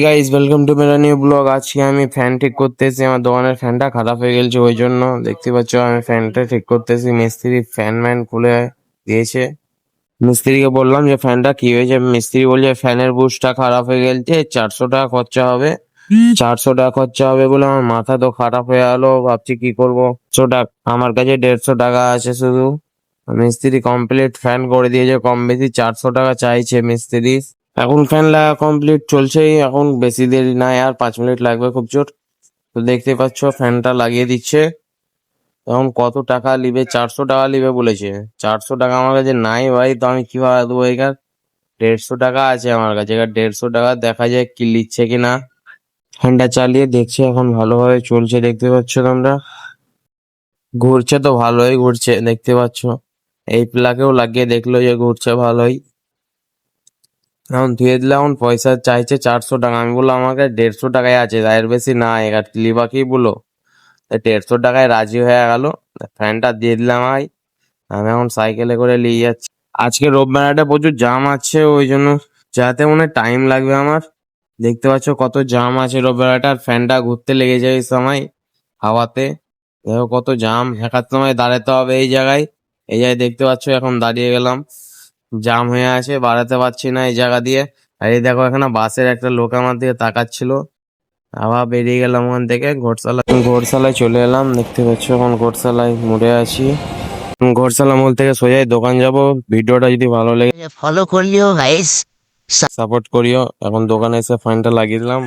Guys welcome to Mera new blog. আজকে আমি fan ঠিক করতেছি। আমার দোকানের ফ্যানটা খারাপ হয়ে গেছে, ওই জন্য দেখতে পাচ্ছ আমি ফ্যানটা ঠিক করতেছি। মিস্ত্রি ফ্যান ম্যান খুলে দিয়েছে। মিস্ত্রিকে বললাম যে ফ্যানটা কি হয়েছে, মিস্ত্রি বলছে ফ্যানের বুশটা খারাপ হয়ে গেছে, 400 টাকা খরচা হবে। 400 টাকা খরচা হবে বলে আমার মাথা তো খারাপ হয়ে গেল। ভাবছি কি করবো। 100 টাকা আমার কাছে, 150 টাকা আছে শুধু। মিস্ত্রি কমপ্লিট ফ্যান করে দিয়েছে, কম বেশি 400 টাকা চাইছে মিস্ত্রি। এখন ফ্যান লাগা কমপ্লিট চলছেই, এখন বেশি দেরি নাই, আর 5 মিনিট লাগবে খুব জোর। তো দেখতে পাচ্ছ ফ্যানটা লাগিয়ে দিচ্ছে। এখন কত টাকা নিবে? 400 টাকা নিবে বলেছে। 400 টাকা আমার কাছে নাই ভাই, তো আমি কিভাবে দেবো এখানে? 150 টাকা আছে আমার কাছে, এবার 150 টাকা দেখা যায় কি নিচ্ছে কিনা। ফ্যানটা চালিয়ে দেখছি, এখন ভালোভাবে চলছে দেখতে পাচ্ছ তোমরা। ঘুরছে তো ভালোই ঘুরছে দেখতে পাচ্ছ। এই প্লাগেও লাগিয়ে দেখলো যে ঘুরছে ভালোই। এখন ধুয়ে দিলে, এখন পয়সা চাইছে 400 টাকা। আমি বললাম আমাকে 150 টাকায় আছে, এর বেশি না। এবার লিবা কি বলো, 150 টাকায় রাজি হয়ে গেল। ফ্যানটা দিয়ে দিলাম। আমি এখন সাইকেলে করে নিয়ে যাচ্ছি। আজকে রোববারটা প্রচুর জাম আছে, ওই জন্য যাতে মনে টাইম লাগবে আমার। দেখতে পাচ্ছ কত জাম আছে রোববারটা, আর ফ্যানটা ঘুরতে লেগে যায় এই সময় হাওয়াতে। দেখো কত জাম, একার সময় দাঁড়াতে হবে এই জায়গায়। এই জায়গায় দেখতে পাচ্ছ এখন দাঁড়িয়ে গেলাম, জাম হয়ে আছে, বাড়াতে পারছি না এই জায়গা দিয়ে। আর এই দেখো এখানে বাসের একটা লোক আমার দিকে তাকাচ্ছিল। আবার বেরিয়ে গেলাম ওখান থেকে ঘোড়শালায় চলে এলাম। দেখতে পাচ্ছ এখন ঘোড়শালায় মোড়ে আছি। ঘোড়শালা মোড় থেকে সোজাই দোকান যাব। ভিডিওটা যদি ভালো লেগে ফলো করলিও গাইস। সাপোর্ট করিও। এখন দোকানে এসে ফ্যানটা লাগিয়ে দিলাম।